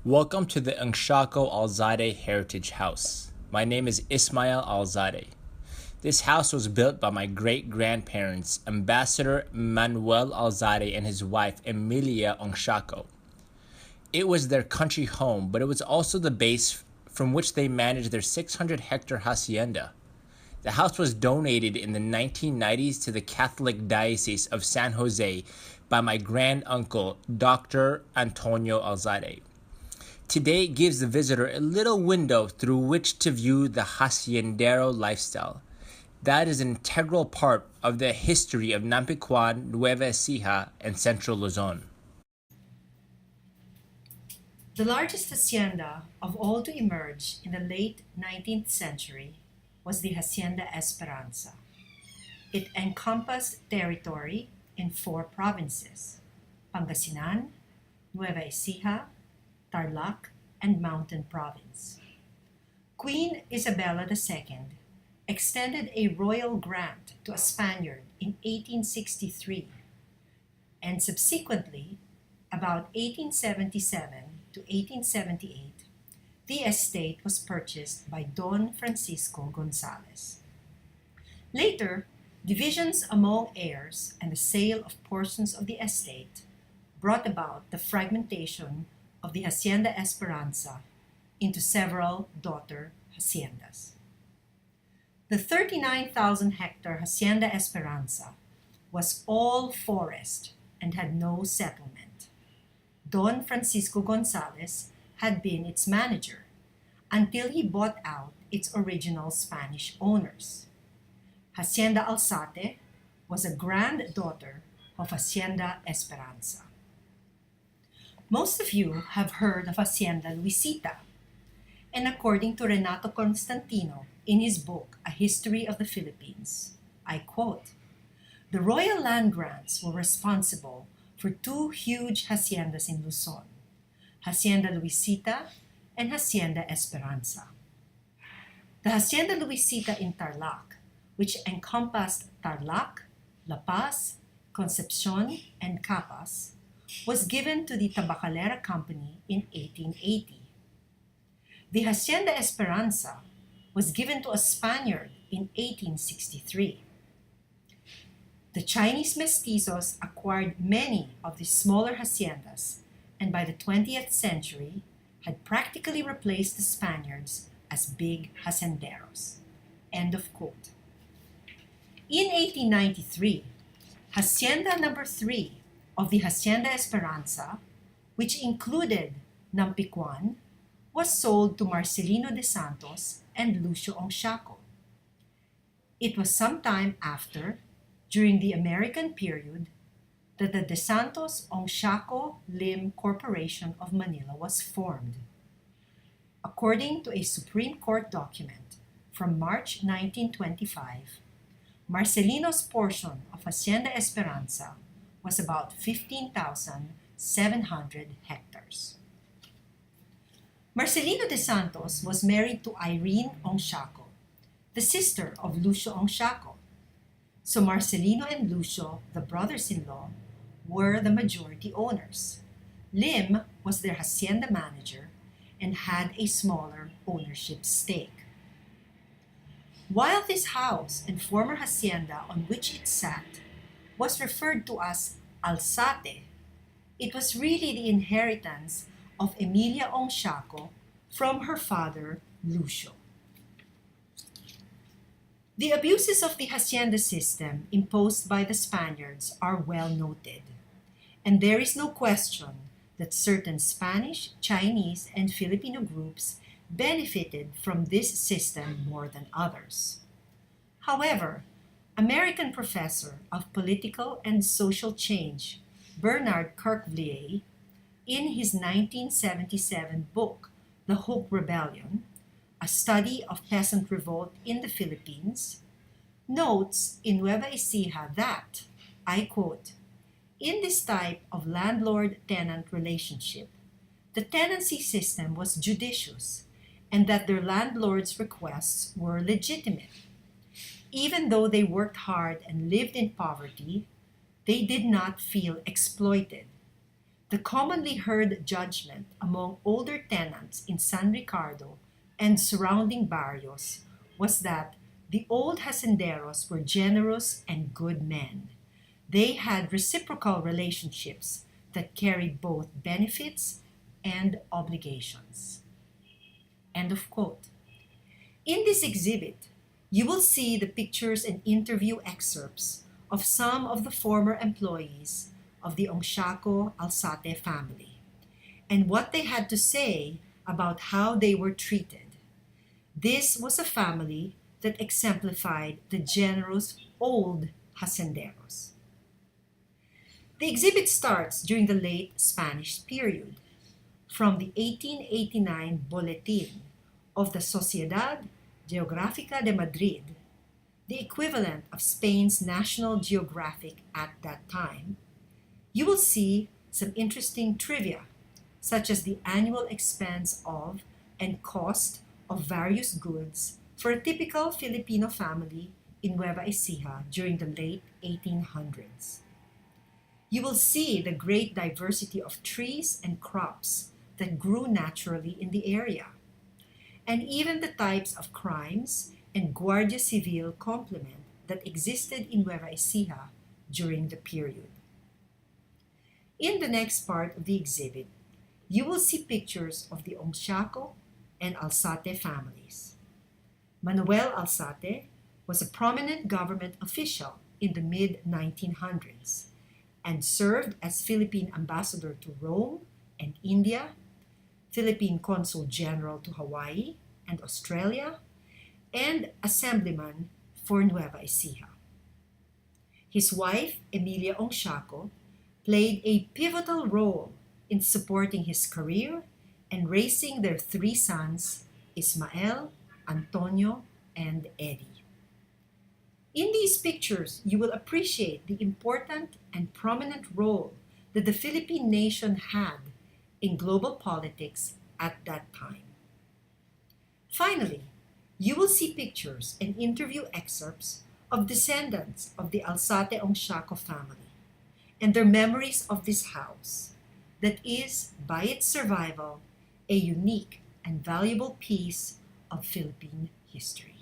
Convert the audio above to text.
Welcome to the Ngshaco Alzade Heritage House. My name is Ismail Alzade. This house was built by my great-grandparents, Ambassador Manuel Alzade and his wife, Emilia Ngshaco. It was their country home, but it was also the base from which they managed their 600-hectare hacienda. The house was donated in the 1990s to the Catholic Diocese of San Jose by my granduncle, Dr. Antonio Alzade. Today it gives the visitor a little window through which to view the haciendero lifestyle. That is an integral part of the history of Nampiquan, Nueva Ecija, and Central Luzon. The largest hacienda of all to emerge in the late 19th century was the Hacienda Esperanza. It encompassed territory in 4 provinces: Pangasinan, Nueva Ecija, Tarlac, and Mountain Province. Queen Isabella II extended a royal grant to a Spaniard in 1863, and subsequently, about 1877 to 1878, the estate was purchased by Don Francisco Gonzalez. Later, divisions among heirs and the sale of portions of the estate brought about the fragmentation of the Hacienda Esperanza into several daughter haciendas. The 39,000-hectare Hacienda Esperanza was all forest and had no settlement. Don Francisco Gonzalez had been its manager until he bought out its original Spanish owners. Hacienda Alzate was a granddaughter of Hacienda Esperanza. Most of you have heard of Hacienda Luisita, and according to Renato Constantino in his book, A History of the Philippines, I quote, "The royal land grants were responsible for 2 huge haciendas in Luzon, Hacienda Luisita and Hacienda Esperanza. The Hacienda Luisita in Tarlac, which encompassed Tarlac, La Paz, Concepcion, and Capas, was given to the Tabacalera Company in 1880. The Hacienda Esperanza was given to a Spaniard in 1863. The Chinese mestizos acquired many of the smaller haciendas, and by the 20th century had practically replaced the Spaniards as big hacenderos." End of quote. In 1893, Hacienda number 3 of the Hacienda Esperanza, which included Nampiquan, was sold to Marcelino de Santos and Lucio Ngshaco. It was some time after, during the American period, that the De Santos Ngshaco Lim Corporation of Manila was formed. According to a Supreme Court document from March 1925, Marcelino's portion of Hacienda Esperanza was about 15,700 hectares. Marcelino de Santos was married to Irene Ngshaco, the sister of Lucio Ngshaco. So Marcelino and Lucio, the brothers-in-law, were the majority owners. Lim was their hacienda manager and had a smaller ownership stake. While this house and former hacienda on which it sat was referred to as Alzate, it was really the inheritance of Emilia Ngshaco from her father, Lucio. The abuses of the hacienda system imposed by the Spaniards are well noted, and there is no question that certain Spanish, Chinese, and Filipino groups benefited from this system more than others. However, American professor of political and social change Bernard Kirkvliet, in his 1977 book, The Hope Rebellion, A Study of Peasant Revolt in the Philippines, notes in Nueva Ecija that, I quote, "In this type of landlord-tenant relationship, the tenancy system was judicious and that their landlord's requests were legitimate. Even though they worked hard and lived in poverty, they did not feel exploited. The commonly heard judgment among older tenants in San Ricardo and surrounding barrios was that the old hacenderos were generous and good men. They had reciprocal relationships that carried both benefits and obligations. End of quote. In this exhibit, you will see the pictures and interview excerpts of some of the former employees of the Ongsiaco Alzate family and what they had to say about how they were treated. This was a family that exemplified the generous old hacenderos. The exhibit starts during the late Spanish period, from the 1889 Bulletin of the Sociedad Geográfica de Madrid, the equivalent of Spain's National Geographic at that time. You will see some interesting trivia, such as the annual expense of and cost of various goods for a typical Filipino family in Nueva Ecija during the late 1800s. You will see the great diversity of trees and crops that grew naturally in the area, and even the types of crimes and Guardia Civil complement that existed in Nueva Ecija during the period. In the next part of the exhibit, you will see pictures of the Ongsiaco and Alzate families. Manuel Alzate was a prominent government official in the mid-1900s and served as Philippine ambassador to Rome and India, Philippine Consul General to Hawaii and Australia, and Assemblyman for Nueva Ecija. His wife, Emilia Ongsiaco, played a pivotal role in supporting his career and raising their three sons, Ismael, Antonio, and Eddie. In these pictures, you will appreciate the important and prominent role that the Philippine nation had in global politics at that time. Finally, you will see pictures and interview excerpts of descendants of the Alzate Ongsiaco family and their memories of this house that is, by its survival, a unique and valuable piece of Philippine history.